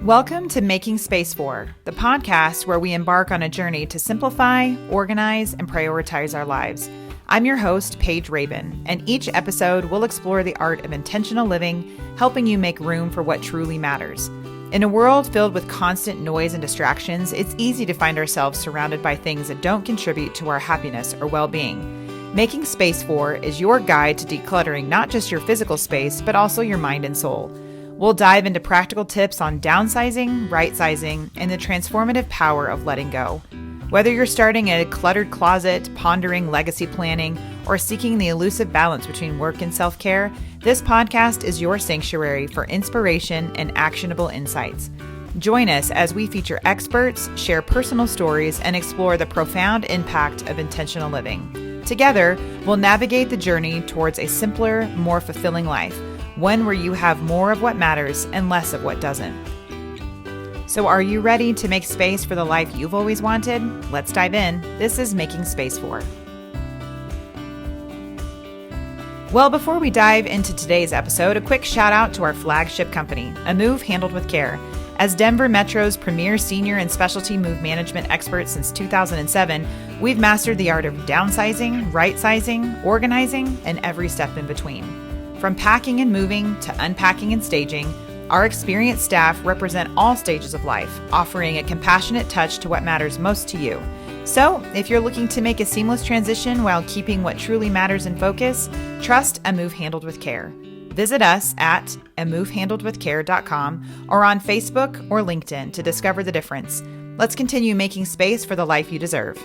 Welcome to Making Space For, the podcast where we embark on a journey to simplify, organize, and prioritize our lives. I'm your host, Paige Rabon, and each episode will explore the art of intentional living, helping you make room for what truly matters. In a world filled with constant noise and distractions, it's easy to find ourselves surrounded by things that don't contribute to our happiness or well-being. Making Space For is your guide to decluttering not just your physical space, but also your mind and soul. We'll dive into practical tips on downsizing, right-sizing, and the transformative power of letting go. Whether you're starting a cluttered closet, pondering legacy planning, or seeking the elusive balance between work and self-care, this podcast is your sanctuary for inspiration and actionable insights. Join us as we feature experts, share personal stories, and explore the profound impact of intentional living. Together, we'll navigate the journey towards a simpler, more fulfilling life. One where you have more of what matters and less of what doesn't. So are you ready to make space for the life you've always wanted? Let's dive in. This is Making Space For. Well, before we dive into today's episode, a quick shout out to our flagship company, A Move Handled with Care. As Denver Metro's premier senior and specialty move management expert since 2007, we've mastered the art of downsizing, right-sizing, organizing, and every step in between. From packing and moving to unpacking and staging, our experienced staff represent all stages of life, offering a compassionate touch to what matters most to you. So, if you're looking to make a seamless transition while keeping what truly matters in focus, trust A Move Handled with Care. Visit us at amovehandledwithcare.com or on Facebook or LinkedIn to discover the difference. Let's continue making space for the life you deserve.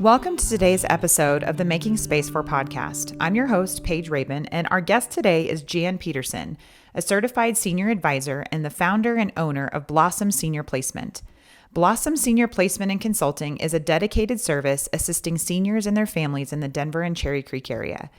Welcome to today's episode of the Making Space For podcast. I'm your host, Paige Rabon, and our guest today is Jan Peterson, a certified senior advisor and the founder and owner of Blossom Senior Placement. Blossom Senior Placement and Consulting is a dedicated service assisting seniors and their families in the Denver and Cherry Creek area.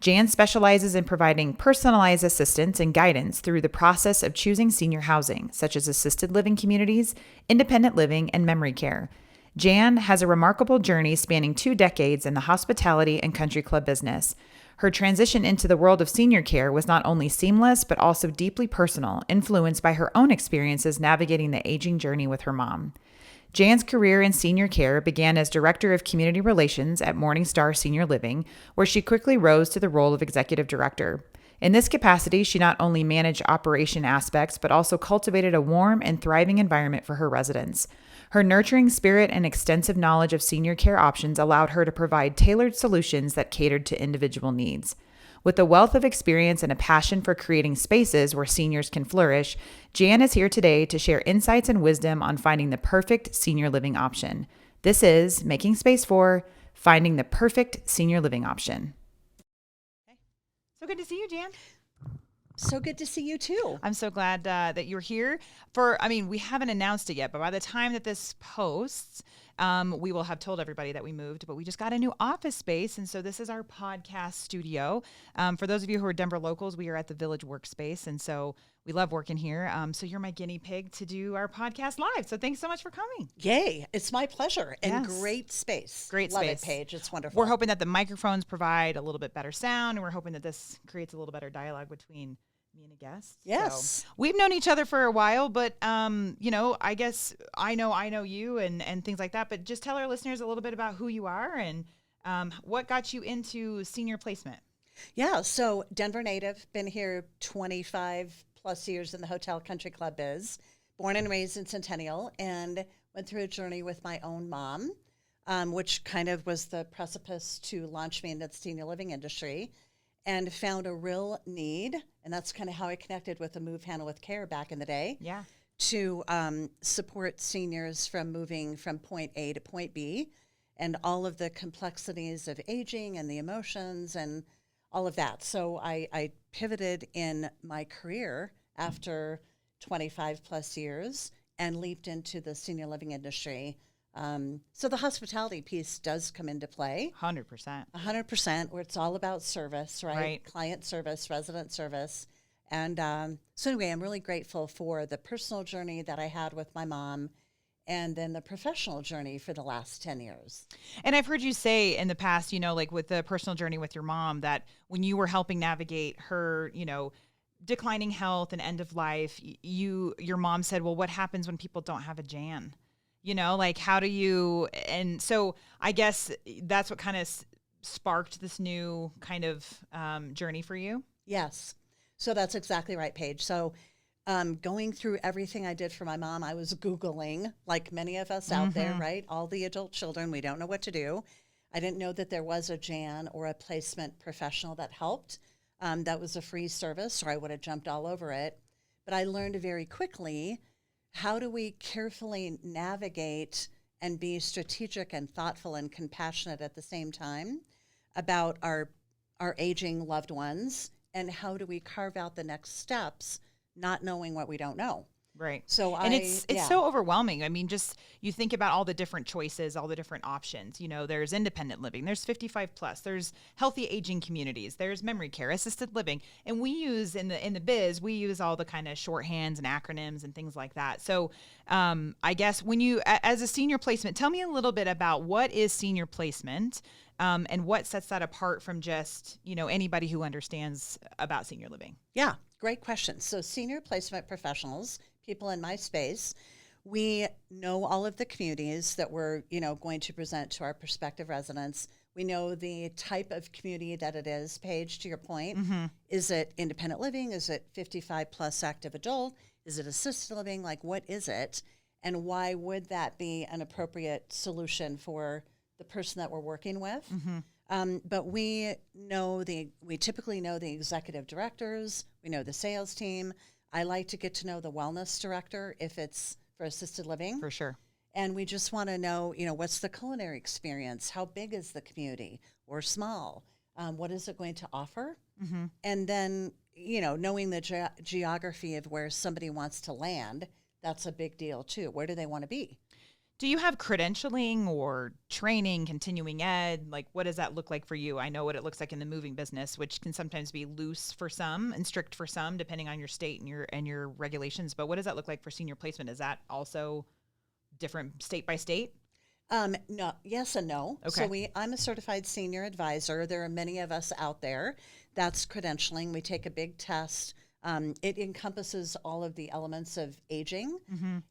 Jan specializes in providing personalized assistance and guidance through the process of choosing senior housing, such as assisted living communities, independent living, and memory care. Jan has a remarkable journey spanning 2 decades in the hospitality and country club business. Her transition into the world of senior care was not only seamless, but also deeply personal, influenced by her own experiences navigating the aging journey with her mom. Jan's career in senior care began as Director of Community Relations at Morningstar Senior Living, where she quickly rose to the role of Executive Director. In this capacity, she not only managed operation aspects, but also cultivated a warm and thriving environment for her residents. Her nurturing spirit and extensive knowledge of senior care options allowed her to provide tailored solutions that catered to individual needs. With a wealth of experience and a passion for creating spaces where seniors can flourish, Jan is here today to share insights and wisdom on finding the perfect senior living option. This is Making Space For, finding the perfect senior living option. So good to see you, Jan. So good to see you too. I'm so glad that you're here. We haven't announced it yet, but by the time that this posts, we will have told everybody that we moved, but we just got a new office space. And so this is our podcast studio. For those of you who are Denver locals, we are at the Village Workspace. And so we love working here. So you're my guinea pig to do our podcast live. So thanks so much for coming. Yay. It's my pleasure. And Yes. Great space. Great Love space. it, Paige. It's wonderful. We're hoping that the microphones provide a little bit better sound, and we're hoping that this creates a little better dialogue between me and a guest. Yes. So we've known each other for a while, but I guess I know you and things like that. But just tell our listeners a little bit about who you are and what got you into senior placement. Yeah. So Denver native, been here 25 plus years in the hotel country club biz, born and raised in Centennial, and went through a journey with my own mom, which kind of was the precipice to launch me into the senior living industry. And found a real need, and that's kind of how I connected with the Move Handled with Care back in the day. Yeah. To support seniors from moving from point A to point B, and all of the complexities of aging and the emotions and all of that. So I pivoted in my career after 25 plus years and leaped into the senior living industry. So the hospitality piece does come into play. 100%. 100%, where it's all about service, right? Client service, resident service. And so anyway, I'm really grateful for the personal journey that I had with my mom and then the professional journey for the last 10 years. And I've heard you say in the past, like with the personal journey with your mom, that when you were helping navigate her, declining health and end of life, your mom said, well, what happens when people don't have a Jan? Like how do you, and so I guess that's what kind of sparked this new kind of journey for you? Yes. So that's exactly right, Paige. So going through everything I did for my mom, I was Googling, like many of us out there, right? All the adult children, we don't know what to do. I didn't know that there was a Jan or a placement professional that helped. That was a free service, or I would have jumped all over it. But I learned very quickly, how do we carefully navigate and be strategic and thoughtful and compassionate at the same time about our aging loved ones, and how do we carve out the next steps, not knowing what we don't know. Right. So it's so overwhelming. I mean, just you think about all the different choices, all the different options. There's independent living, there's 55 plus, there's healthy aging communities, there's memory care, assisted living, and we use in the biz, we use all the kind of shorthands and acronyms and things like that. So I guess when you, as a senior placement, tell me a little bit about what is senior placement. And what sets that apart from just, anybody who understands about senior living? Yeah, great question. So senior placement professionals, people in my space, we know all of the communities that we're, going to present to our prospective residents. We know the type of community that it is, Paige, to your point. Is it independent living? Is it 55 plus active adult? Is it assisted living? Like, what is it? And why would that be an appropriate solution for the person that we're working with? But we typically know the executive directors. We know the sales team. I like to get to know the wellness director if it's for assisted living. For sure. And we just want to know, what's the culinary experience? How big is the community or small? What is it going to offer? And then, knowing the geography of where somebody wants to land, that's a big deal too. Where do they want to be? Do you have credentialing or training, continuing ed? Like, what does that look like for you? I know what it looks like in the moving business, which can sometimes be loose for some and strict for some, depending on your state and your regulations. But what does that look like for senior placement? Is that also different state by state? No, yes and no. Okay. So I'm a certified senior advisor. There are many of us out there. That's credentialing. We take a big test. It encompasses all of the elements of aging,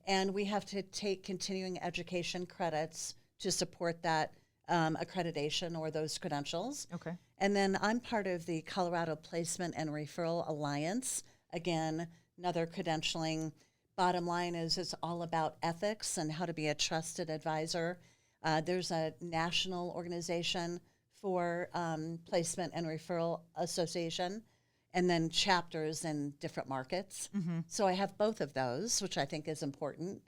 and we have to take continuing education credits to support that accreditation or those credentials. Okay. And then I'm part of the Colorado Placement and Referral Alliance. Again, another credentialing. Bottom line is it's all about ethics and how to be a trusted advisor. There's a national organization for Placement and Referral Association, and then chapters in different markets. So I have both of those, which I think is important.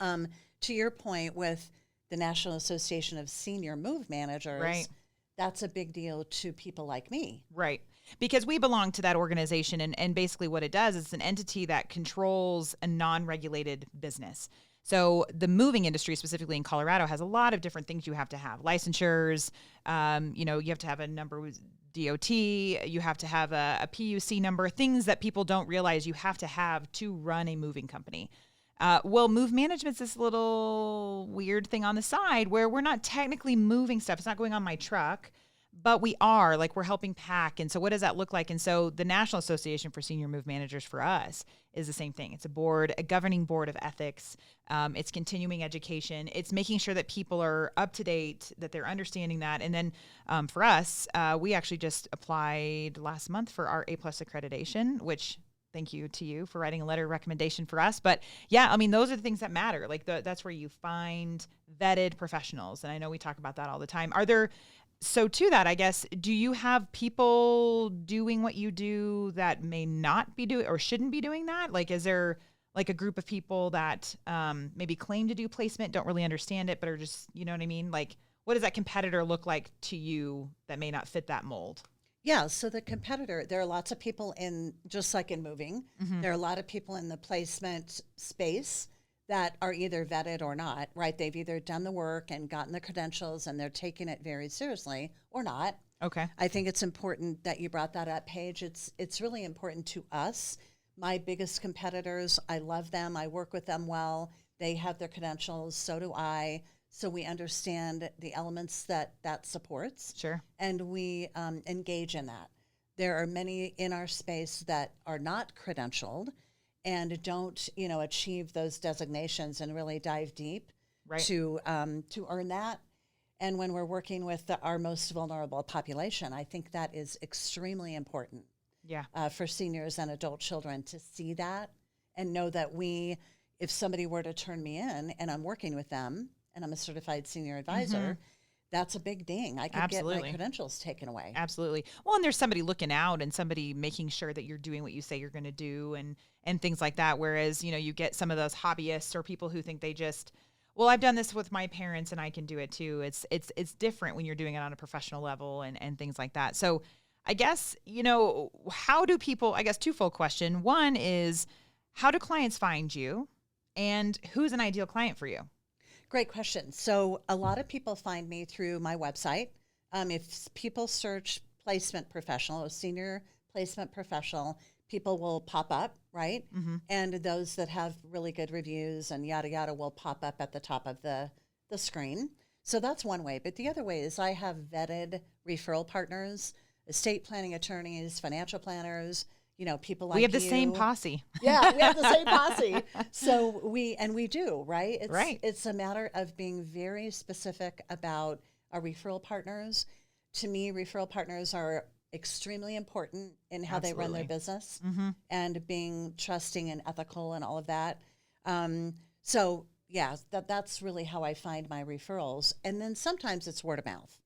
To your point with the National Association of Senior Move Managers, Right. That's a big deal to people like me. Right. Because we belong to that organization, and basically what it does is it's an entity that controls a non-regulated business. So the moving industry, specifically in Colorado, has a lot of different things you have to have. Licensures, you have to have a number with DOT, you have to have a PUC number, things that people don't realize you have to have to run a moving company. Well, move management's this little weird thing on the side where we're not technically moving stuff. It's not going on my truck, but we are, like, we're helping pack. And so what does that look like? And so the National Association for Senior Move Managers for us is the same thing. It's a governing board of ethics. It's continuing education. It's making sure that people are up to date, that they're understanding that. And then for us, we actually just applied last month for our A+ accreditation, which thank you to you for writing a letter of recommendation for us. But yeah, I mean, those are the things that matter. Like that's where you find vetted professionals. And I know we talk about that all the time. So to that, I guess, do you have people doing what you do that may not be doing or shouldn't be doing that? Like, is there like a group of people that maybe claim to do placement, don't really understand it, but are just, you know what I mean? Like, what does that competitor look like to you that may not fit that mold? Yeah, so the competitor, there are lots of people just like in moving, there are a lot of people in the placement space that are either vetted or not, right? They've either done the work and gotten the credentials and they're taking it very seriously or not. Okay. I think it's important that you brought that up, Paige. It's really important to us. My biggest competitors, I love them. I work with them well. They have their credentials, so do I. So we understand the elements that supports. Sure. And we engage in that. There are many in our space that are not credentialed and don't, achieve those designations and really dive deep Right. to earn that. And when we're working with our most vulnerable population, I think that is extremely important. Yeah. For seniors and adult children to see that and know that if somebody were to turn me in and I'm working with them and I'm a certified senior advisor, that's a big ding. I could get my credentials taken away. Absolutely. Well, and there's somebody looking out and somebody making sure that you're doing what you say you're going to do and things like that. Whereas, you get some of those hobbyists or people who think they just, well, I've done this with my parents and I can do it too. It's different when you're doing it on a professional level and things like that. So I guess, how do people, I guess twofold question. One is, how do clients find you and who's an ideal client for you? Great question. So a lot of people find me through my website. If people search placement professional or senior placement professional, people will pop up, right? Mm-hmm. And those that have really good reviews and yada, yada will pop up at the top of the screen. So that's one way. But the other way is I have vetted referral partners, estate planning attorneys, financial planners, people like we have the you. same posse. Yeah, we have the same posse. So we do, right? It's a matter of being very specific about our referral partners. To me, referral partners are extremely important in how they run their business and being trusting and ethical and all of that. So yeah, that's really how I find my referrals. And then sometimes it's word of mouth.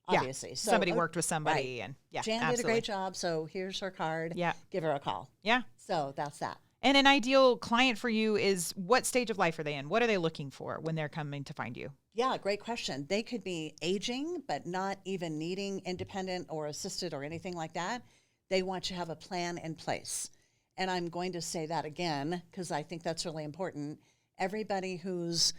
Obviously. So, somebody worked with somebody right. and yeah, Jan absolutely. did a great job. So here's her card. Yeah. Give her a call. Yeah. So that's that. And an ideal client for you is, what stage of life are they in? What are they looking for when they're coming to find you? Yeah, great question. They could be aging, but not even needing independent or assisted or anything like that. They want to have a plan in place. And I'm going to say that again, because I think that's really important. Everybody who's,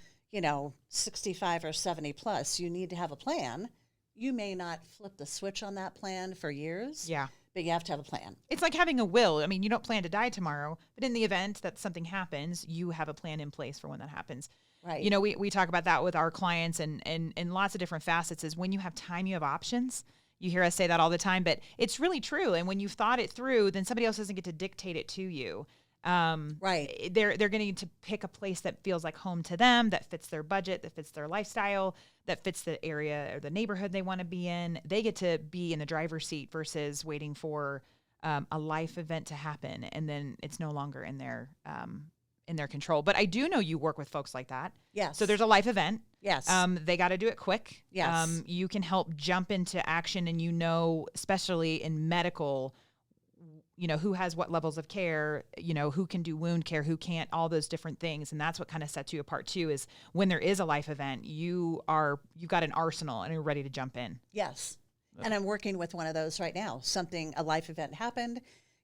65 or 70 plus, you need to have a plan. You may not flip the switch on that plan for years. Yeah. But you have to have a plan. It's like having a will. I mean, you don't plan to die tomorrow, but in the event that something happens, you have a plan in place for when that happens. Right. We talk about that with our clients and lots of different facets is when you have time, you have options. You hear us say that all the time, but it's really true. And when you've thought it through, then somebody else doesn't get to dictate it to you. Right. They're going to need to pick a place that feels like home to them, that fits their budget, that fits their lifestyle, that fits the area or the neighborhood they want to be in. They get to be in the driver's seat versus waiting for a life event to happen, and then it's no longer in their control. But I do know you work with folks like that. Yes. So there's a life event. Yes. They got to do it quick. Yes. You can help jump into action, and especially in medical, who has what levels of care, who can do wound care, who can't, all those different things. And that's what kind of sets you apart too, is when there is a life event, you've got an arsenal and you're ready to jump in. Yes. And I'm working with one of those right now. A life event happened,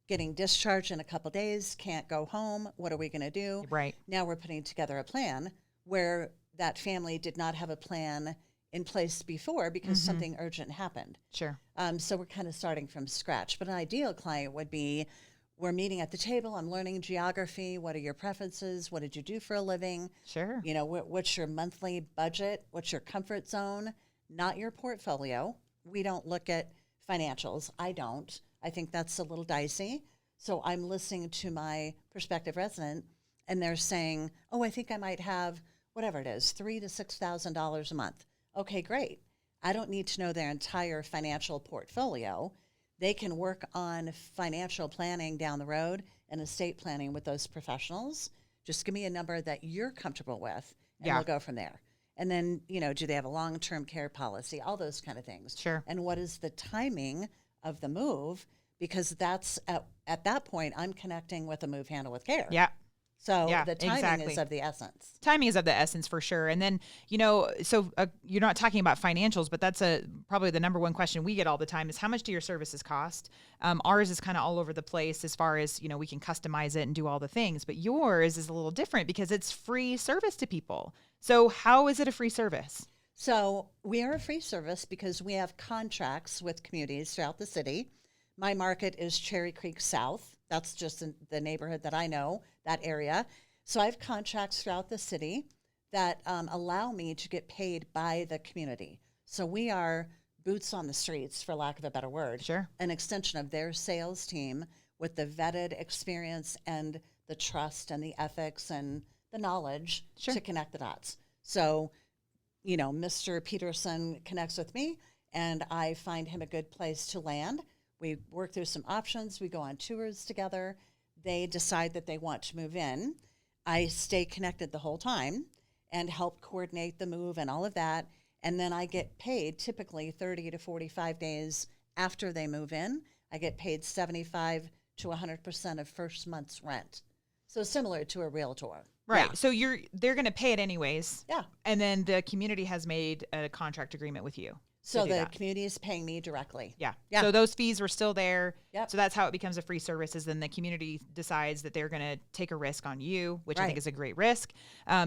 getting discharged in a couple of days, can't go home. What are we going to do? Right. Now we're putting together a plan where that family did not have a plan in place before because something urgent happened. Sure. So we're kind of starting from scratch. But an ideal client would be, we're meeting at the table, I'm learning geography, what are your preferences, what did you do for a living? Sure. What's your monthly budget, what's your comfort zone, not your portfolio. We don't look at financials. I don't. I think that's a little dicey. So I'm listening to my prospective resident, and they're saying, oh, I think I might have, whatever it is, $3,000 to $6,000 a month. Okay, great. I don't need to know their entire financial portfolio. They can work on financial planning down the road and estate planning with those professionals. Just give me a number that you're comfortable with, and we'll go from there. And then, do they have a long-term care policy? All those kind of things. Sure. And what is the timing of the move? Because that's at that point, I'm connecting with a move handle with care. Yeah. So the timing is of the essence. Timing is of the essence for sure. And then, so you're not talking about financials, but that's probably the number one question we get all the time is, how much do your services cost? Ours is kind of all over the place as far as, we can customize it and do all the things, but yours is a little different because it's free service to people. So how is it a free service? So we are a free service because we have contracts with communities throughout the city. My market is Cherry Creek South. That's just in the neighborhood that I know, that area. So I have contracts throughout the city that allow me to get paid by the community. So we are boots on the streets, for lack of a better word. Sure. An extension of their sales team with the vetted experience and the trust and the ethics and the knowledge Sure. to connect the dots. So, Mr. Peterson connects with me and I find him a good place to land. We work through some options. We go on tours together. They decide that they want to move in. I stay connected the whole time and help coordinate the move and all of that. And then I get paid typically 30 to 45 days after they move in. I get paid 75 to 100% of first month's rent. So similar to a realtor. Right. Yeah. So they're going to pay it anyways. Yeah. And then the community has made a contract agreement with you. So to do the that. community is paying me directly. Yeah. Yeah. So those fees were still there. Yep. So that's how it becomes a free service, is then the community decides that they're going to take a risk on you, which I think Right. is a great risk.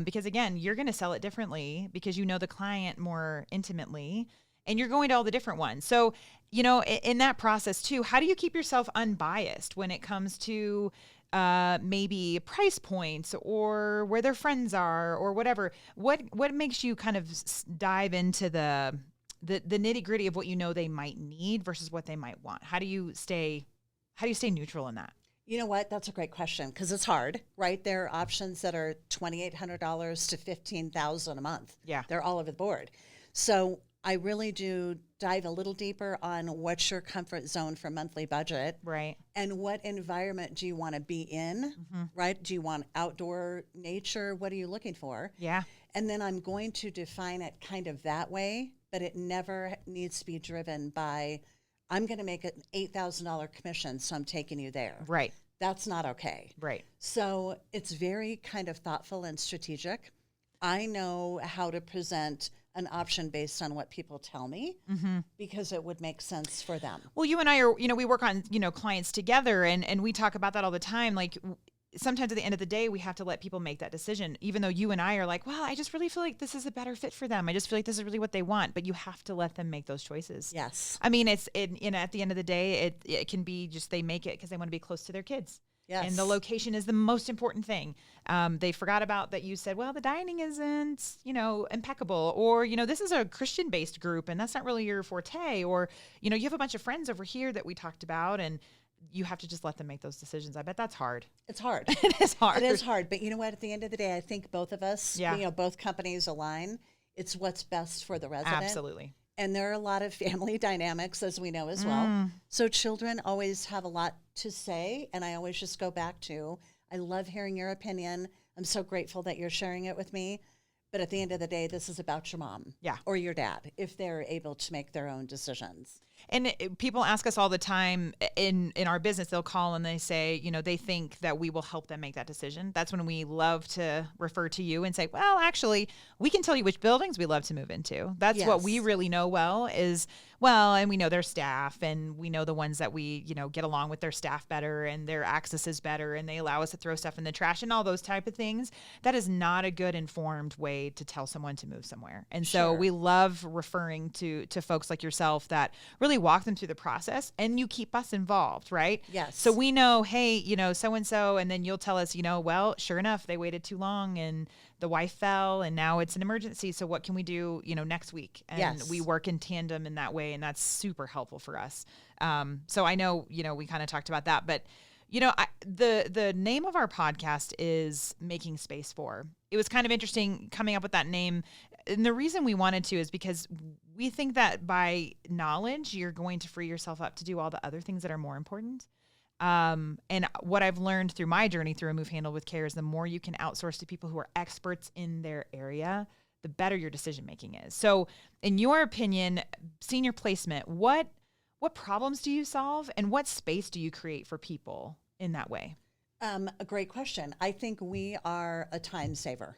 Because again, you're going to sell it differently because you know the client more intimately and you're going to all the different ones. So, in that process too, how do you keep yourself unbiased when it comes to maybe price points or where their friends are or whatever? What makes you kind of dive into the nitty gritty of what they might need versus what they might want? How do you stay neutral in that? You know what? That's a great question because it's hard, right? There are options that are $2,800 to $15,000 a month. Yeah. They're all over the board. So I really do dive a little deeper on what's your comfort zone for monthly budget. Right. And what environment do you want to be in, right? Do you want outdoor nature? What are you looking for? Yeah. And then I'm going to define it kind of that way, but it never needs to be driven by, I'm going to make an $8,000 commission, so I'm taking you there. Right. That's not okay. Right. So it's very kind of thoughtful and strategic. I know how to present an option based on what people tell me because it would make sense for them. Well, you and I are, we work on, clients together and we talk about that all the time. Like sometimes at the end of the day, we have to let people make that decision, even though you and I are like, well, I just really feel like this is a better fit for them. I just feel like this is really what they want, but you have to let them make those choices. Yes. I mean, at the end of the day, it can be just, they make it because they want to be close to their kids. Yes. And the location is the most important thing. They forgot about that. You said, well, the dining isn't, impeccable, or, this is a Christian-based group and that's not really your forte, or, you have a bunch of friends over here that we talked about, and you have to just let them make those decisions. I bet that's hard. It's hard. It is hard. It is hard. But you know what? At the end of the day, I think both of us, both companies align. It's what's best for the resident. Absolutely. And there are a lot of family dynamics, as we know as well. So children always have a lot to say. And I always just go back to, I love hearing your opinion. I'm so grateful that you're sharing it with me. But at the end of the day, this is about your mom or your dad, if they're able to make their own decisions. And people ask us all the time in our business, they'll call and they say, they think that we will help them make that decision. That's when we love to refer to you and say, well, actually, we can tell you which buildings we love to move into. That's what we really know well is, and we know their staff and we know the ones that we, get along with their staff better and their access is better and they allow us to throw stuff in the trash and all those type of things. That is not a good informed way to tell someone to move somewhere. And so we love referring to folks like yourself that really walk them through the process and you keep us involved, right? Yes. So we know, hey, so-and-so, and then you'll tell us, well, sure enough, they waited too long and the wife fell and now it's an emergency. So what can we do, next week? And we work in tandem in that way. And that's super helpful for us. So I know, we kind of talked about that, but the name of our podcast is Making Space For. It was kind of interesting coming up with that name. And the reason we wanted to is because we think that by knowledge, you're going to free yourself up to do all the other things that are more important. And what I've learned through my journey through A Move Handled with Care is the more you can outsource to people who are experts in their area, the better your decision making is. So in your opinion, senior placement, what problems do you solve and what space do you create for people in that way? A great question. I think we are a time saver.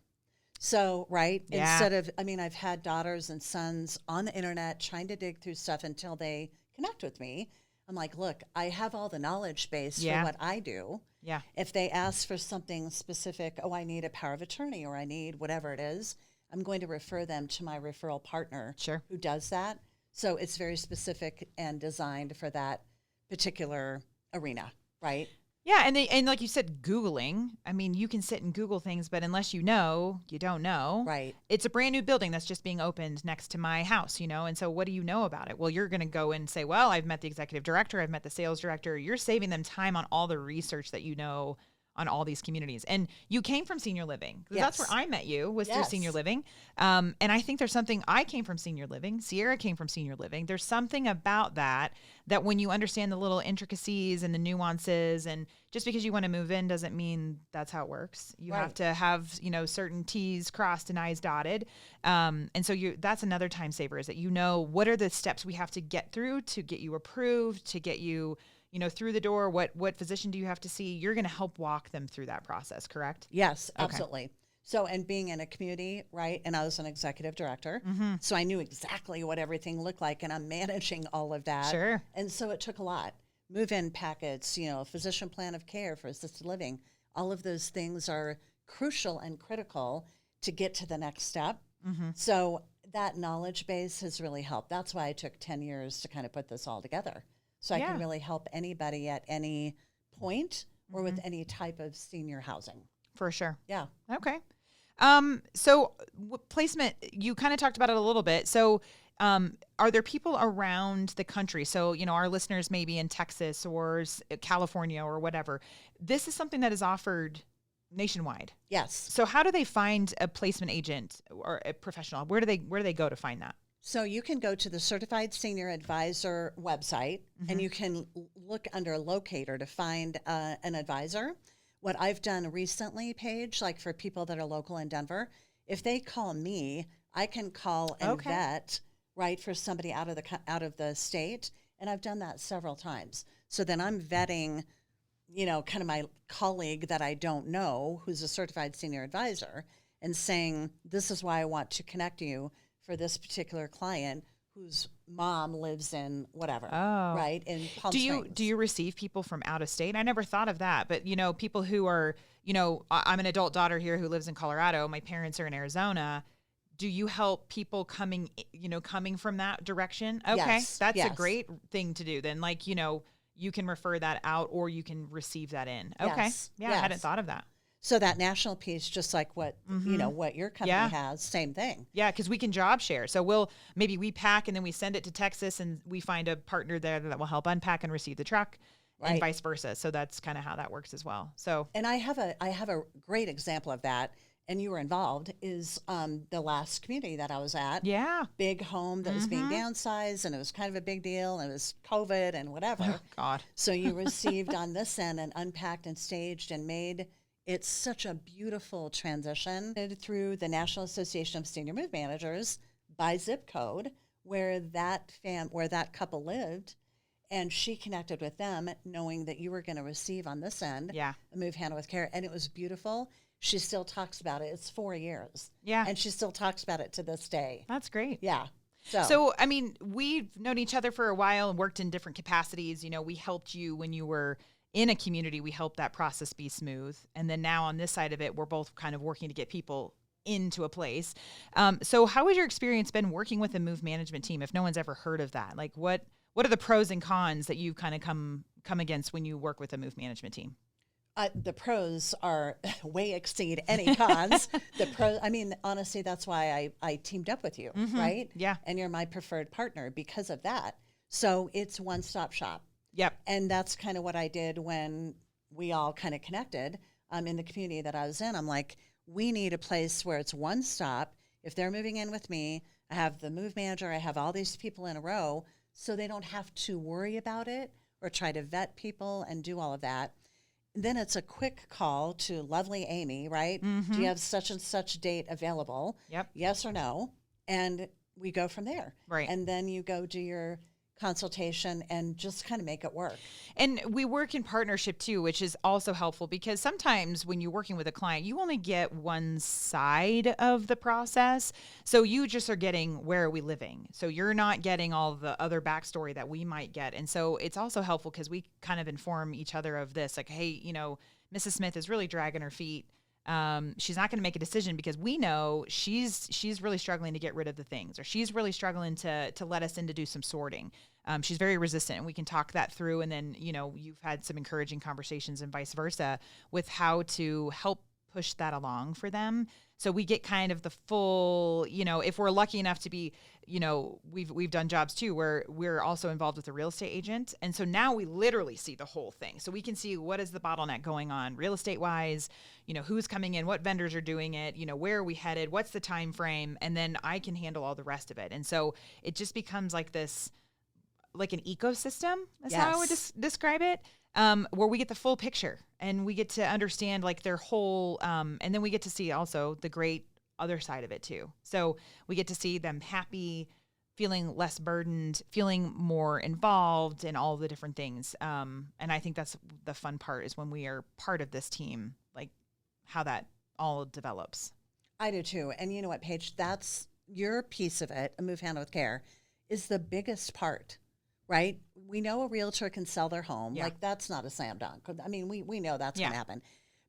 So, right, Yeah. instead of, I've had daughters and sons on the internet trying to dig through stuff until they connect with me. I'm like, look, I have all the knowledge base for what I do. Yeah. If they ask for something specific, I need a power of attorney or I need whatever it is, I'm going to refer them to my referral partner who does that. So it's very specific and designed for that particular arena, right? Yeah, and like you said, Googling. I mean, you can sit and Google things, but unless you know, you don't know. Right. It's a brand new building that's just being opened next to my house, And so what do you know about it? Well, you're going to go and say, well, I've met the executive director, I've met the sales director. You're saving them time on all the research that you know on all these communities. And you came from senior living. Yes. That's where I met you, was through senior living. And I think there's something, I came from senior living. Sierra came from senior living. There's something about that when you understand the little intricacies and the nuances, and just because you want to move in doesn't mean that's how it works. You have to have, certain T's crossed and I's dotted. And so that's another time saver, is that what are the steps we have to get through to get you approved, to get you through the door. What physician do you have to see? You're going to help walk them through that process, correct? Yes, absolutely. Okay. So, and being in a community, right, and I was an executive director, so I knew exactly what everything looked like, and I'm managing all of that. Sure. And so it took a lot. Move-in packets, physician plan of care for assisted living, all of those things are crucial and critical to get to the next step. So that knowledge base has really helped. That's why it took 10 years to kind of put this all together. So I can really help anybody at any point or with any type of senior housing. For sure. Yeah. Okay. So placement, you kind of talked about it a little bit. So are there people around the country? So, our listeners may be in Texas or California or whatever. This is something that is offered nationwide. Yes. So how do they find a placement agent or a professional? Where do they go to find that? So you can go to the Certified Senior Advisor website, and you can look under locator to find an advisor. What I've done recently, Paige, like for people that are local in Denver, if they call me, I can call and vet, right, for somebody out of the state, and I've done that several times. So then I'm vetting, kind of my colleague that I don't know, who's a Certified Senior Advisor, and saying, this is why I want to connect you for this particular client whose mom lives in whatever, right, in Palm Springs. Do you receive people from out of state? I never thought of that, but people who are, I'm an adult daughter here who lives in Colorado. My parents are in Arizona. Do you help people coming from that direction? Okay, yes, that's a great thing to do. Then, you can refer that out, or you can receive that in. Okay, yes, I hadn't thought of that. So that national piece, just like what what your company has, same thing. Yeah, because we can job share. So we pack and then we send it to Texas, and we find a partner there that will help unpack and receive the truck, and vice versa. So that's kind of how that works as well. So, and I have a great example of that, and you were involved, is the last community that I was at. Yeah, big home that was being downsized, and it was kind of a big deal, and it was COVID and whatever. Oh, God. So you received on this end and unpacked and staged and made. It's such a beautiful transition through the National Association of Senior Move Managers by zip code, where that couple lived, and she connected with them knowing that you were going to receive on this end a move handled with care, and it was beautiful. She still talks about it. It's 4 years. Yeah. And she still talks about it to this day. That's great. Yeah. So, I mean, we've known each other for a while and worked in different capacities. We helped you when you were in a community. We helped that process be smooth. And then now on this side of it, we're both kind of working to get people into a place. So how has your experience been working with a move management team, if no one's ever heard of that? Like what are the pros and cons that you've kind of come against when you work with a move management team? The pros are way exceed any cons. Honestly, that's why I teamed up with you, right? Yeah. And you're my preferred partner because of that. So it's one-stop shop. Yep. And that's kind of what I did when we all kind of connected in the community that I was in. I'm like, we need a place where it's one stop. If they're moving in with me, I have the move manager, I have all these people in a row, so they don't have to worry about it or try to vet people and do all of that. Then it's a quick call to lovely Amy, right? Do you have such and such date available? Yep. Yes or no? And we go from there. Right. And then you go do your consultation and just kind of make it work. And we work in partnership too, which is also helpful, because sometimes when you're working with a client, you only get one side of the process. So you just are getting, where are we living? So you're not getting all the other backstory that we might get. And so it's also helpful because we kind of inform each other of this, like, hey, Mrs. Smith is really dragging her feet. she's not going to make a decision because we know she's really struggling to get rid of the things, or she's really struggling to let us in to do some sorting. She's very resistant, and we can talk that through. And then, you've had some encouraging conversations and vice versa with how to help push that along for them. So we get kind of the full, if we're lucky enough to be, we've done jobs too where we're also involved with a real estate agent. And so now we literally see the whole thing. So we can see what is the bottleneck going on real estate wise, who's coming in, what vendors are doing it, where are we headed, what's the time frame, and then I can handle all the rest of it. And so it just becomes like this, like an ecosystem is how I would describe it. Where we get the full picture and we get to understand like their whole, and then we get to see also the great other side of it too. So we get to see them happy, feeling less burdened, feeling more involved in all the different things. And I think that's the fun part, is when we are part of this team, like how that all develops. I do too. And you know what, Paige, that's your piece of it. A Move Handled with Care is the biggest part. Right? We know a realtor can sell their home. Yeah. Like, that's not a slam dunk. I mean, we know that's going to happen.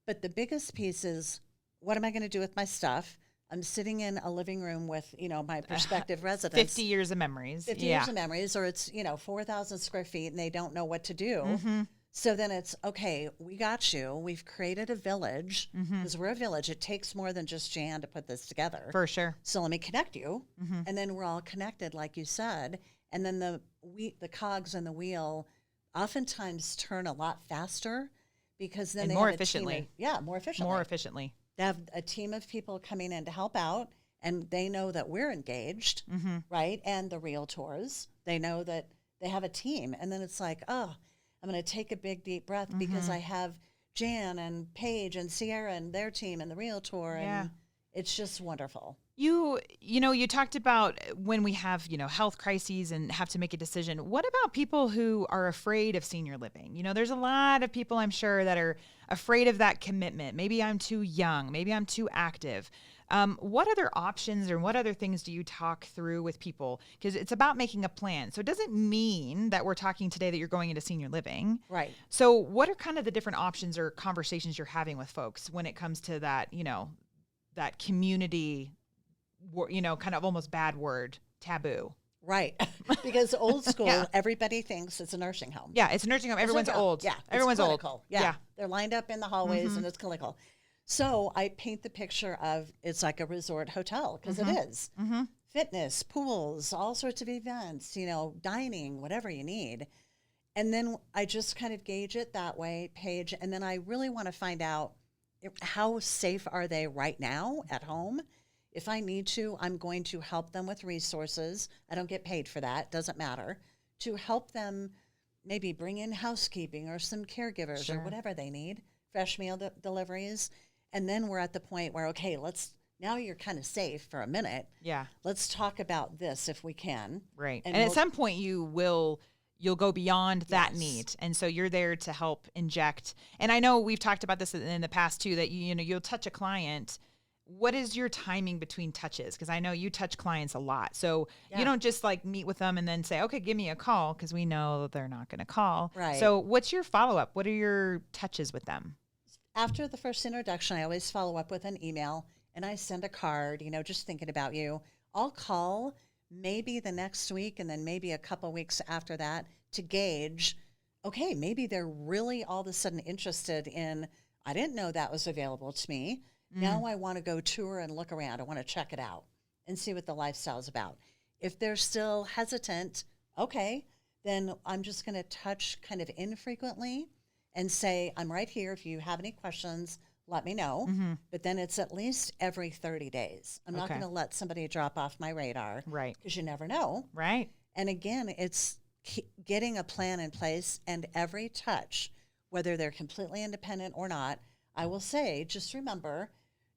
But the biggest piece is, what am I going to do with my stuff? I'm sitting in a living room with, my prospective residents. 50 years of memories. 50 years of memories, or it's, 4,000 square feet and they don't know what to do. Mm-hmm. So then it's, okay, we got you. We've created a village, because we're a village. It takes more than just Jan to put this together. For sure. So let me connect you. Mm-hmm. And then we're all connected, like you said. And then the cogs in the wheel oftentimes turn a lot faster, because then and they more have efficiently. More efficiently. They have a team of people coming in to help out, and they know that we're engaged, right? And the realtors, they know that they have a team. And then it's like, oh, I'm going to take a big, deep breath because I have Jan and Paige and Sierra and their team and the realtor. And it's just wonderful. You talked about when we have, health crises and have to make a decision. What about people who are afraid of senior living? There's a lot of people, I'm sure, that are afraid of that commitment. Maybe I'm too young. Maybe I'm too active. What other options or what other things do you talk through with people? Because it's about making a plan. So it doesn't mean that we're talking today that you're going into senior living. Right. So what are kind of the different options or conversations you're having with folks when it comes to that, that community, kind of almost bad word, taboo? Right. Because old school, everybody thinks it's a nursing home. Yeah, it's a nursing home. Everyone's old. Yeah. Everyone's old. Yeah. They're lined up in the hallways and it's clinical. So I paint the picture of it's like a resort hotel, because it is. Mm-hmm. Fitness, pools, all sorts of events, dining, whatever you need. And then I just kind of gauge it that way, Paige. And then I really want to find out, how safe are they right now at home? If I need to, I'm going to help them with resources. I don't get paid for that. Doesn't matter. To help them maybe bring in housekeeping or some caregivers or whatever they need, fresh meal deliveries. And then we're at the point where, okay, now you're kind of safe for a minute. Yeah. Let's talk about this if we can. Right. And at some point you'll go beyond that need. And so you're there to help inject. And I know we've talked about this in the past too, that you'll touch a client. What is your timing between touches? Because I know you touch clients a lot. So you don't just like meet with them and then say, okay, give me a call, because we know that they're not going to call. Right. So what's your follow-up? What are your touches with them? After the first introduction, I always follow up with an email, and I send a card, just thinking about you. I'll call maybe the next week and then maybe a couple weeks after that to gauge, okay, maybe they're really all of a sudden interested in, I didn't know that was available to me. Now I want to go tour and look around. I want to check it out and see what the lifestyle's about. If they're still hesitant, okay, then I'm just going to touch kind of infrequently and say, I'm right here. If you have any questions, let me know. Mm-hmm. But then it's at least every 30 days. I'm not going to let somebody drop off my radar. Right. Because you never know. Right. And again, it's getting a plan in place, and every touch, whether they're completely independent or not, I will say, just remember,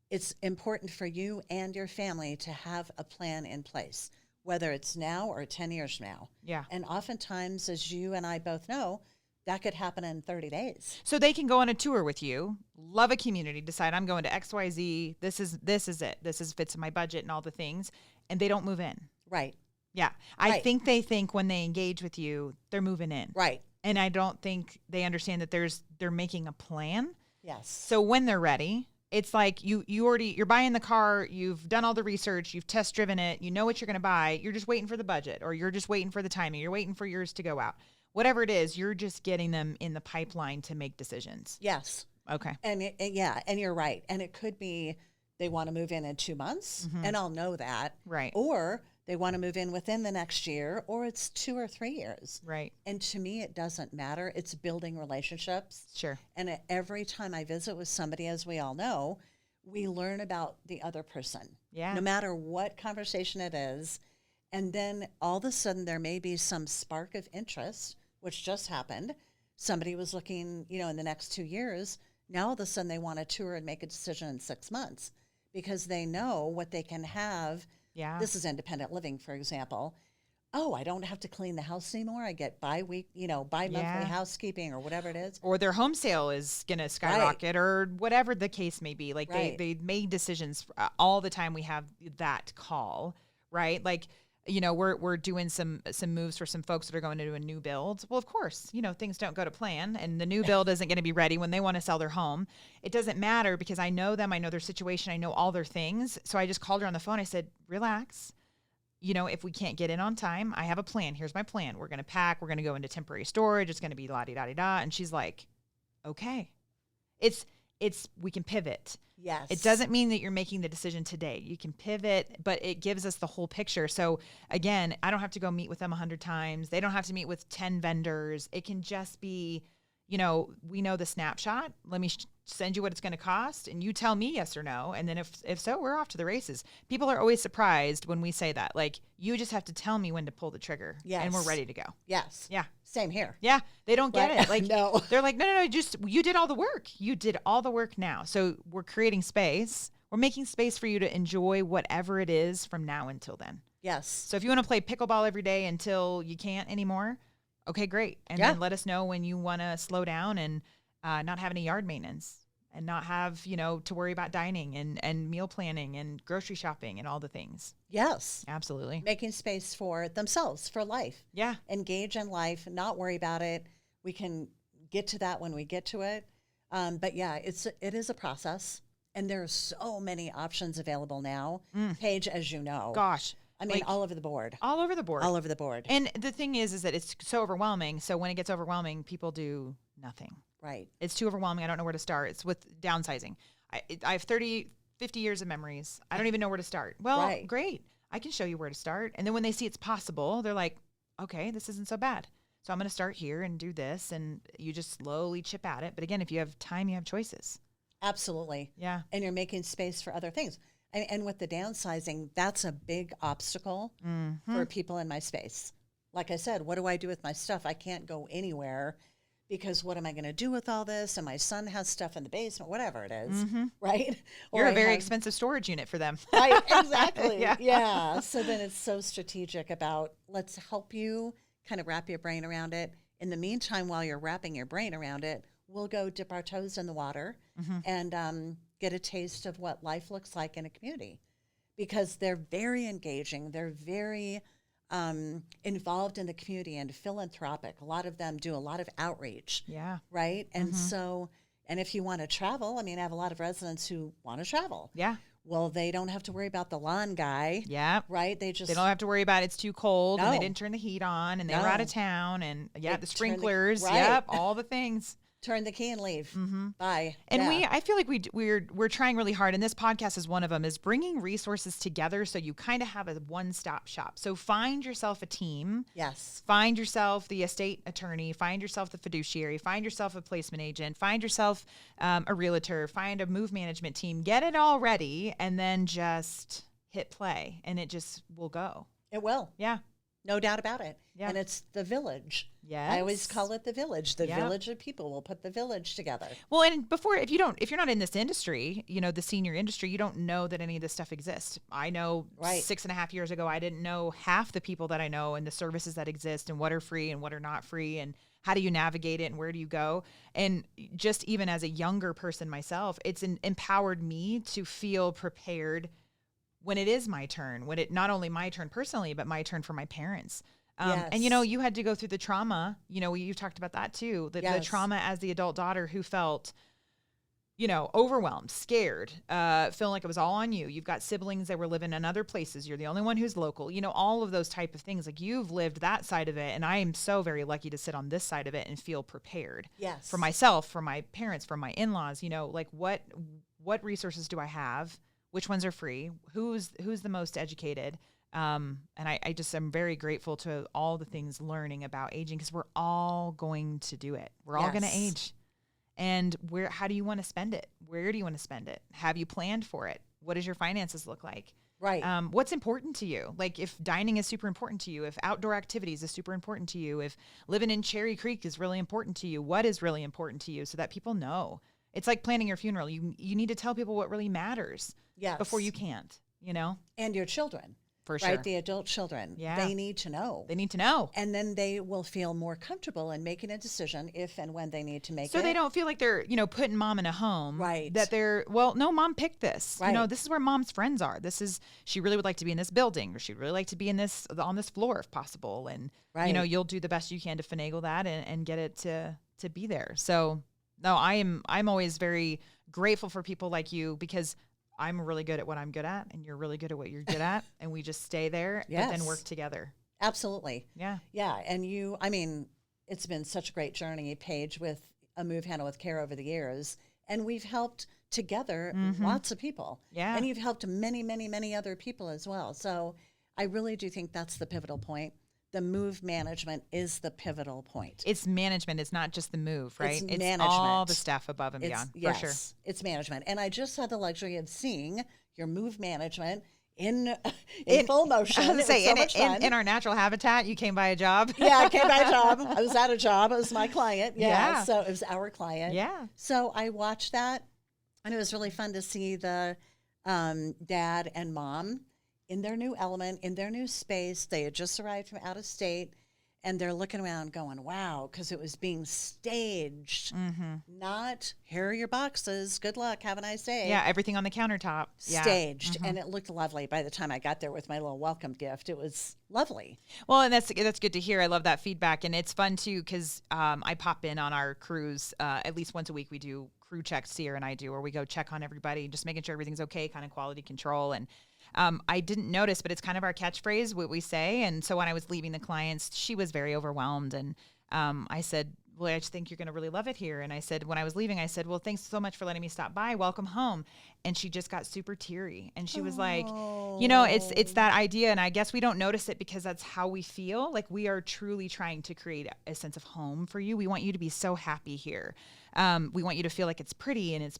it's important for you and your family to have a plan in place, whether it's now or 10 years from now. Yeah. And oftentimes, as you and I both know, that could happen in 30 days. So they can go on a tour with you, love a community, decide I'm going to XYZ. This is it. This fits in my budget and all the things. And they don't move in. Right. Yeah. I think they think when they engage with you, they're moving in. Right. And I don't think they understand that they're making a plan. Yes. So when they're ready, It's like you're buying the car, you've done all the research, you've test driven it, you know what you're going to buy. You're just waiting for the budget, or you're just waiting for the timing. You're waiting for yours to go out. Whatever it is, you're just getting them in the pipeline to make decisions. Yes. Okay. And and you're right. And it could be they want to move in 2 months, and I'll know that. Right. Or they want to move in within the next year, or it's 2 or 3 years. Right. And to me, it doesn't matter. It's building relationships. Sure. And every time I visit with somebody, as we all know, we learn about the other person. Yeah. No matter what conversation it is. And then all of a sudden, there may be some spark of interest, which just happened. Somebody was looking, in the next 2 years. Now all of a sudden, they want to tour and make a decision in 6 months because they know what they can have. Yeah. This is independent living, for example. Oh, I don't have to clean the house anymore. I get bi-monthly housekeeping or whatever it is. Or their home sale is going to skyrocket, or whatever the case may be. Like they made decisions all the time. We have that call, right? Like, we're doing some moves for some folks that are going to do a new build. Well, of course, things don't go to plan, and the new build isn't going to be ready when they want to sell their home. It doesn't matter because I know them. I know their situation. I know all their things. So I just called her on the phone. I said, relax. If we can't get in on time, I have a plan. Here's my plan. We're going to pack. We're going to go into temporary storage. It's going to be la-di-da-di-da. And she's like, okay. We can pivot. Yes. It doesn't mean that you're making the decision today. You can pivot, but it gives us the whole picture. So again, I don't have to go meet with them 100 times. They don't have to meet with 10 vendors. It can just be, we know the snapshot. Let me send you what it's going to cost, and you tell me yes or no. And then if so, we're off to the races. People are always surprised when we say that. Like, you just have to tell me when to pull the trigger, and we're ready to go. Yes. Yeah. Same here. Yeah. They don't get it. Like, no. They're like, no, you did all the work. You did all the work now. So we're creating space. We're making space for you to enjoy whatever it is from now until then. Yes. So if you want to play pickleball every day until you can't anymore, okay, great. And then let us know when you want to slow down and not have any yard maintenance and not have, to worry about dining and meal planning and grocery shopping and all the things. Yes. Absolutely. Making space for themselves, for life. Yeah. Engage in life, not worry about it. We can get to that when we get to it. But yeah, it is a process. And there are so many options available now. Paige, as you know. Gosh. I mean, all over the board. All over the board. All over the board. And the thing is that it's so overwhelming. So when it gets overwhelming, people do nothing. Right. It's too overwhelming. I don't know where to start. It's with downsizing. I have 30, 50 years of memories. I don't even know where to start. Well, great. I can show you where to start. And then when they see it's possible, they're like, okay, this isn't so bad. So I'm going to start here and do this. And you just slowly chip at it. But again, if you have time, you have choices. Absolutely. Yeah. And you're making space for other things. And with the downsizing, that's a big obstacle for people in my space. Like I said, what do I do with my stuff? I can't go anywhere because what am I going to do with all this? And my son has stuff in the basement, whatever it is, right? You're a very expensive storage unit for them. Right, exactly. Yeah. So then it's so strategic about let's help you kind of wrap your brain around it. In the meantime, while you're wrapping your brain around it, we'll go dip our toes in the water and get a taste of what life looks like in a community because they're very engaging. They're very involved in the community and philanthropic. A lot of them do a lot of outreach. Yeah. Right. And so, and if you want to travel, I mean, I have a lot of residents who want to travel. Yeah. Well, they don't have to worry about the lawn guy. Yeah. Right. They don't have to worry about it's too cold and they didn't turn the heat on and they were out of town and the sprinklers. Yep. All the things. Turn the key and leave. Bye. And I feel like we're trying really hard, and this podcast is one of them, is bringing resources together so you kind of have a one-stop shop. So find yourself a team. Yes. Find yourself the estate attorney. Find yourself the fiduciary. Find yourself a placement agent. Find yourself a realtor. Find a move management team. Get it all ready, and then just hit play, and it just will go. It will. Yeah. No doubt about it. Yeah. And it's the village. Yes. I always call it the village. The village of people will put the village together. Well, and if you're not in this industry, the senior industry, you don't know that any of this stuff exists. I know 6.5 years ago, I didn't know half the people that I know and the services that exist and what are free and what are not free and how do you navigate it and where do you go? And just even as a younger person myself, it's empowered me to feel prepared when it is my turn, when it not only my turn personally, but my turn for my parents. And, you had to go through the trauma, you talked about that too, the trauma as the adult daughter who felt, overwhelmed, scared, feeling like it was all on you. You've got siblings that were living in other places. You're the only one who's local, all of those type of things. Like you've lived that side of it. And I am so very lucky to sit on this side of it and feel prepared for myself, for my parents, for my in-laws, like what resources do I have? Which ones are free? Who's the most educated? And I just am very grateful to all the things learning about aging because we're all going to do it. We're all going to age. And how do you want to spend it? Where do you want to spend it? Have you planned for it? What does your finances look like? Right. What's important to you? Like if dining is super important to you, if outdoor activities is super important to you, if living in Cherry Creek is really important to you, what is really important to you so that people know? It's like planning your funeral. You need to tell people what really matters before you can't, And your children. For sure. Right, the adult children. Yeah. They need to know. They need to know. And then they will feel more comfortable in making a decision if and when they need to make it. So they don't feel like they're, putting mom in a home. Right. That they're, no, mom picked this. Right. This is where mom's friends are. She really would like to be in this building, or she'd really like to be on this floor if possible. And, you'll do the best you can to finagle that and get it to be there. So, no, I'm always very grateful for people like you because I'm really good at what I'm good at, and you're really good at what you're good at, and we just stay there and then work together. Absolutely. Yeah. Yeah, and it's been such a great journey, Paige, with A Move Handle with Care over the years, and we've helped together lots of people. Yeah. And you've helped many, many, many other people as well. So I really do think that's the pivotal point. The move management is the pivotal point. It's management. It's not just the move, right? It's management. All the stuff above and beyond, for sure. It's management. And I just had the luxury of seeing your move management in full motion. I was going to say, in our natural habitat, you came by a job. Yeah, I came by a job. I was at a job. It was my client. Yeah. So it was our client. Yeah. So I watched that, and it was really fun to see the dad and mom in their new element, in their new space. They had just arrived from out of state, and they're looking around going, wow, because it was being staged, not here are your boxes, good luck, have a nice day. Yeah, everything on the countertop. Staged, and it looked lovely by the time I got there with my little welcome gift. It was lovely. Well, and that's good to hear. I love that feedback, and it's fun, too, because I pop in on our cruise at least once a week. We do crew checks, Sierra and I do, where we go check on everybody, just making sure everything's okay, kind of quality control, and I didn't notice, but it's kind of our catchphrase, what we say. And so when I was leaving the clients, she was very overwhelmed. And I said, well, I just think you're going to really love it here. And I said, when I was leaving, I said, well, thanks so much for letting me stop by. Welcome home. And she just got super teary. And she was like, it's that idea. And I guess we don't notice it because that's how we feel. Like we are truly trying to create a sense of home for you. We want you to be so happy here. We want you to feel like it's pretty and it's,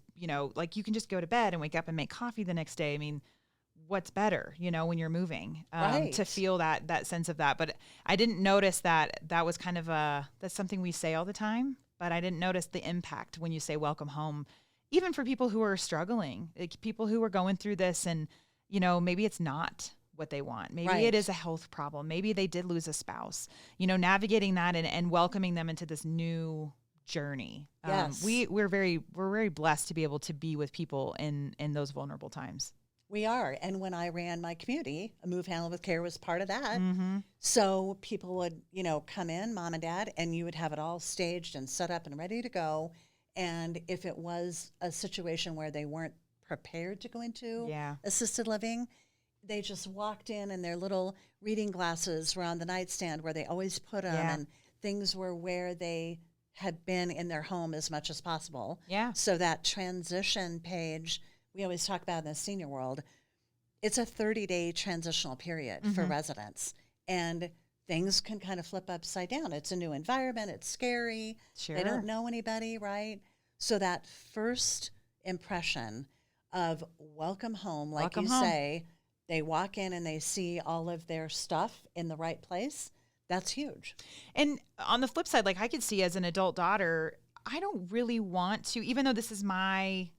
like you can just go to bed and wake up and make coffee the next day. I mean, what's better, when you're moving, to feel that sense of that. But I didn't notice that was kind of that's something we say all the time, but I didn't notice the impact when you say welcome home, even for people who are struggling, like people who are going through this and, maybe it's not what they want. Maybe it is a health problem. Maybe they did lose a spouse, navigating that and welcoming them into this new journey. Yes. We're very blessed to be able to be with people in those vulnerable times. We are. And when I ran my community, A Move Handle with Care was part of that. Mm-hmm. So people would, come in, mom and dad, and you would have it all staged and set up and ready to go. And if it was a situation where they weren't prepared to go into assisted living, they just walked in their little reading glasses were on the nightstand where they always put them, and things were where they had been in their home as much as possible. Yeah. So that transition, Paige, we always talk about in the senior world, it's a 30-day transitional period for residents. And things can kind of flip upside down. It's a new environment. It's scary. Sure. They don't know anybody, right? So that first impression of welcome home, like you say, they walk in and they see all of their stuff in the right place. That's huge. And on the flip side, like I could see as an adult daughter, I don't really want to, even though this is my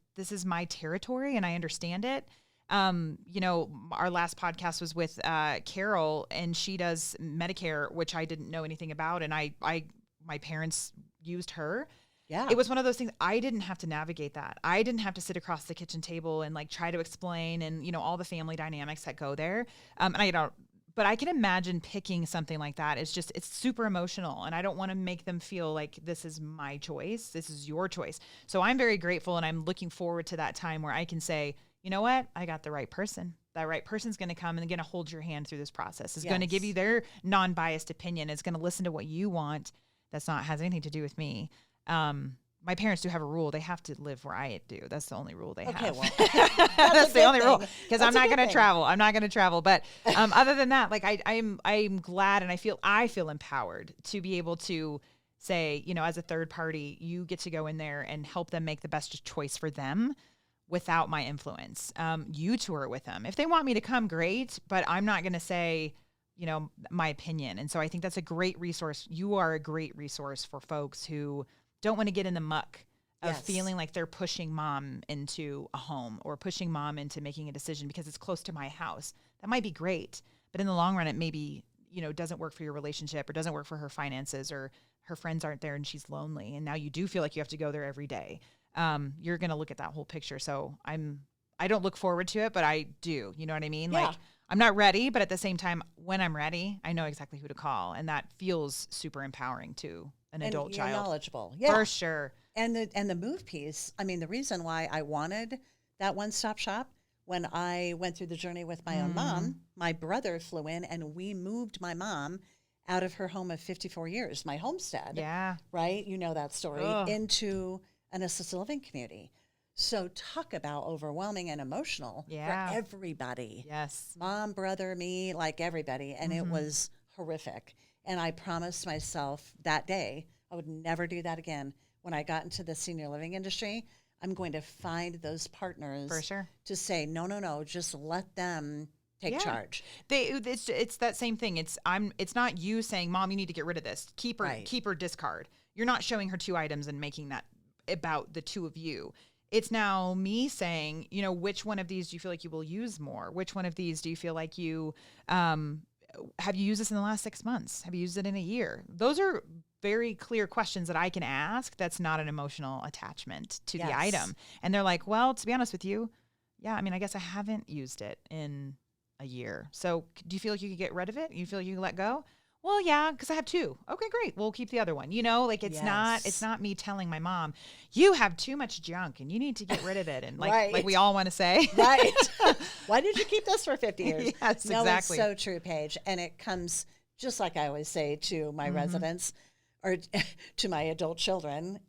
territory and I understand it. Our last podcast was with Carol, and she does Medicare, which I didn't know anything about. And my parents used her. Yeah. It was one of those things. I didn't have to navigate that. I didn't have to sit across the kitchen table and like try to explain and, all the family dynamics that go there. And but I can imagine picking something like that. It's super emotional, and I don't want to make them feel like this is my choice. This is your choice. So I'm very grateful, and I'm looking forward to that time where I can say, you know what? I got the right person. That right person's going to come and going to hold your hand through this process. Is going to give you their non-biased opinion. It's going to listen to what you want. Has anything to do with me. My parents do have a rule. They have to live where I do. That's the only rule they have. Well, that's the only rule, because I'm not going to travel. I'm not going to travel. But other than that, like I'm glad, and I feel empowered to be able to say, you know, as a third party, you get to go in there and help them make the best choice for them without my influence. You tour with them. If they want me to come, great, but I'm not going to say, you know, my opinion. And so I think that's a great resource. You are a great resource for folks who don't want to get in the muck of feeling like they're pushing mom into a home or pushing mom into making a decision because it's close to my house. That might be great, but in the long run, it maybe, you know, doesn't work for your relationship or doesn't work for her finances, or her friends aren't there and she's lonely. And now you do feel like you have to go there every day. You're going to look at that whole picture. So I don't look forward to it, but I do, you know what I mean? Yeah. Like, I'm not ready, but at the same time, when I'm ready, I know exactly who to call. And that feels super empowering to an adult child. You're knowledgeable. Yeah. For sure. And the move piece, I mean, the reason why I wanted that one-stop shop, when I went through the journey with my own mom, my brother flew in and we moved my mom out of her home of 54 years, my homestead. Yeah. Right? You know that story. Into an assisted living community. So talk about overwhelming and emotional for everybody. Yes. Mom, brother, me, like everybody. And it was horrific. And I promised myself that day I would never do that again. When I got into the senior living industry, I'm going to find those partners For sure. to say, no, just let them take charge. It's that same thing. It's not you saying, Mom, you need to get rid of this. Keep or discard. You're not showing her two items and making that about the two of you. It's now me saying, you know, which one of these do you feel like you will use more? Which one of these do you feel like you, have you used this in the last 6 months? Have you used it in a year? Those are very clear questions that I can ask. That's not an emotional attachment to the item. And they're like, well, to be honest with you, yeah, I mean, I guess I haven't used it in a year. So do you feel like you could get rid of it? You feel like you can let go? Well, yeah, because I have two. Okay, great. We'll keep the other one. You know, like it's not me telling my mom, you have too much junk and you need to get rid of it. And like we all want to say. Right. Why did you keep this for 50 years? Yes, no, exactly. It's so true, Paige. And it comes, just like I always say to my residents or to my adult children,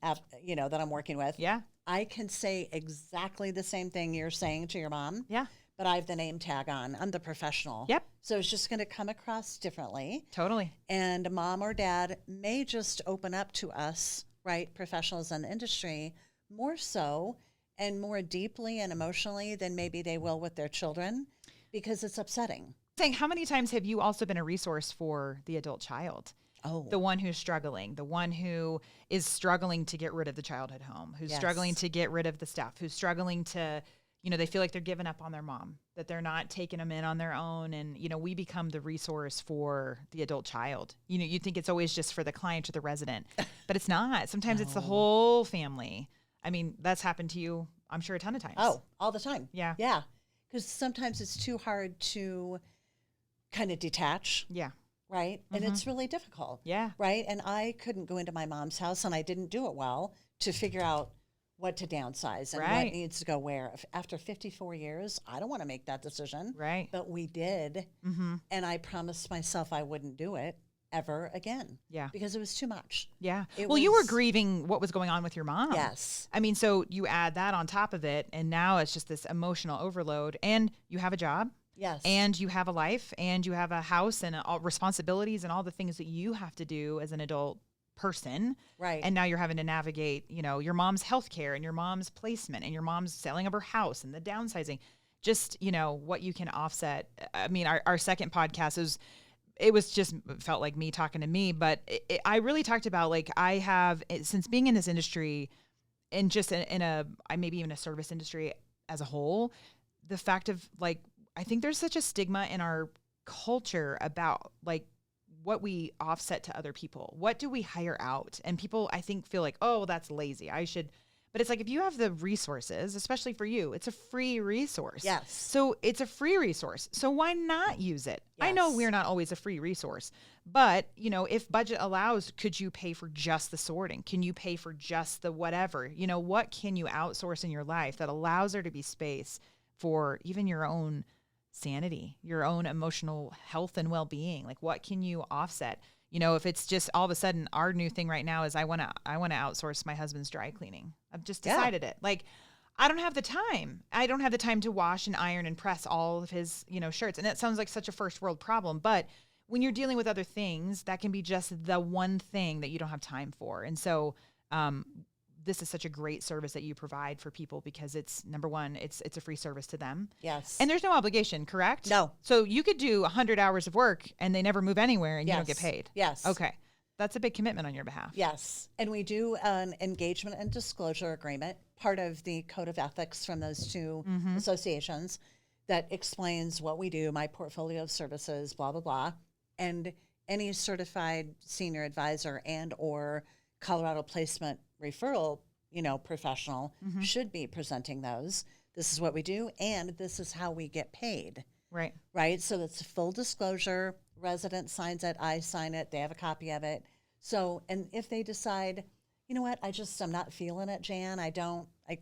you know, that I'm working with. Yeah. I can say exactly the same thing you're saying to your mom. Yeah. But I have the name tag on. I'm the professional. Yep. So it's just going to come across differently. Totally. And mom or dad may just open up to us, right, professionals in the industry, more so and more deeply and emotionally than maybe they will with their children, because it's upsetting. Saying, how many times have you also been a resource for the adult child? Oh. The one who's struggling, the one who is struggling to get rid of the childhood home, who's struggling to get rid of the stuff, who's struggling to, you know, they feel like they're giving up on their mom, that they're not taking them in on their own. And, you know, we become the resource for the adult child. You know, you think it's always just for the client or the resident, but it's not. Sometimes it's the whole family. I mean, that's happened to you, I'm sure, a ton of times. Oh, all the time. Yeah. Yeah. Because sometimes it's too hard to kind of detach. Yeah. Right. And it's really difficult. Yeah. Right. And I couldn't go into my mom's house, and I didn't do it well, to figure out what to downsize and what needs to go where. After 54 years, I don't want to make that decision. Right. But we did. And I promised myself I wouldn't do it ever again. Yeah. Because it was too much. Yeah. Well, you were grieving what was going on with your mom. Yes. I mean, so you add that on top of it, and now it's just this emotional overload, and you have a job. Yes. And you have a life, and you have a house, and all responsibilities and all the things that you have to do as an adult person. Right. And now you're having to navigate, you know, your mom's healthcare and your mom's placement and your mom's selling of her house and the downsizing. Just, you know, what you can offset. I mean, our second podcast felt like me talking to me, but I really talked about, like, I have, since being in this industry and just maybe even a service industry as a whole, the fact of, like, I think there's such a stigma in our culture about, like, what we offset to other people. What do we hire out? And people, I think, feel like, oh, that's lazy. But it's like, if you have the resources, especially for you, it's a free resource. Yes. So it's a free resource. So why not use it? Yes. I know we're not always a free resource, but if budget allows, could you pay for just the sorting? Can you pay for just the whatever? What can you outsource in your life that allows there to be space for even your own sanity, your own emotional health and well-being? Like, what can you offset? If it's just all of a sudden, our new thing right now is I want to outsource my husband's dry cleaning. I've just decided it. Like, I don't have the time. I don't have the time to wash and iron and press all of his, shirts. And that sounds like such a first world problem. But when you're dealing with other things, that can be just the one thing that you don't have time for. And so, this is such a great service that you provide for people, because it's, number one, it's a free service to them. Yes. And there's no obligation, correct? No. So you could do 100 hours of work and they never move anywhere and you don't get paid. Yes. Okay. That's a big commitment on your behalf. Yes. And we do an engagement and disclosure agreement, part of the code of ethics from those two associations, that explains what we do, my portfolio of services, blah, blah, blah. And any certified senior advisor and or Colorado placement referral, professional should be presenting those. This is what we do, and this is how we get paid. Right. Right. So it's full disclosure. Resident signs it. I sign it. They have a copy of it. So, and if they decide, you know what, I'm not feeling it, Jan, I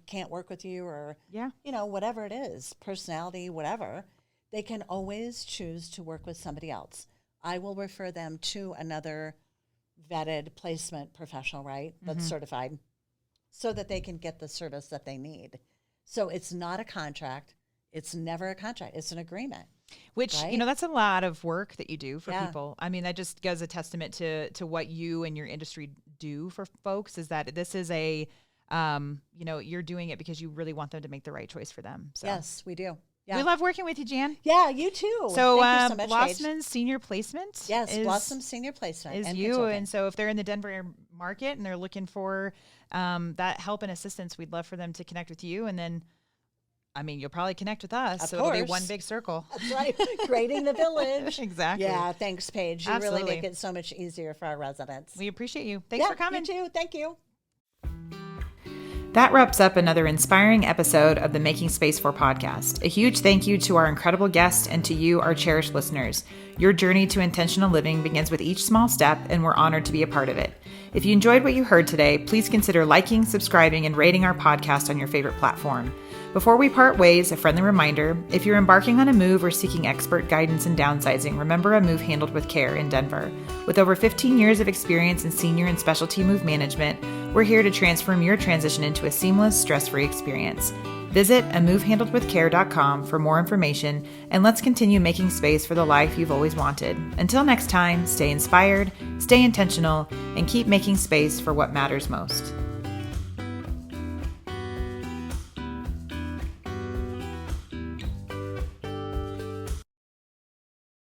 can't work with you, or, whatever it is, personality, whatever, they can always choose to work with somebody else. I will refer them to another vetted placement professional, right, that's certified, so that they can get the service that they need. So it's not a contract. It's never a contract. It's an agreement. Which, right? That's a lot of work that you do for people. I mean, that just gives a testament to what you and your industry do for folks, is that this is a, you're doing it because you really want them to make the right choice for them. So. Yes, we do. Yeah. We love working with you, Jan. Yeah, you too. So, thank you so much, Blossom's Senior Placement. Yes, Blossom Senior Placement is you. Consulting. And so if they're in the Denver market and they're looking for that help and assistance, we'd love for them to connect with you. And then, you'll probably connect with us. So it'll be one big circle. That's right. Creating the village. Exactly. Yeah, thanks, Paige. You Absolutely. really make it so much easier for our residents. We appreciate you. Thanks for coming. You too. Thank you. That wraps up another inspiring episode of the Making Space for podcast. A huge thank you to our incredible guest and to you, our cherished listeners. Your journey to intentional living begins with each small step, and we're honored to be a part of it. If you enjoyed what you heard today, please consider liking, subscribing, and rating our podcast on your favorite platform. Before we part ways, a friendly reminder: if you're embarking on a move or seeking expert guidance in downsizing, remember a move handled with care in Denver. With over 15 years of experience in senior and specialty move management, we're here to transform your transition into a seamless, stress-free experience. Visit amovehandledwithcare.com for more information, and let's continue making space for the life you've always wanted. Until next time, stay inspired, stay intentional, and keep making space for what matters most.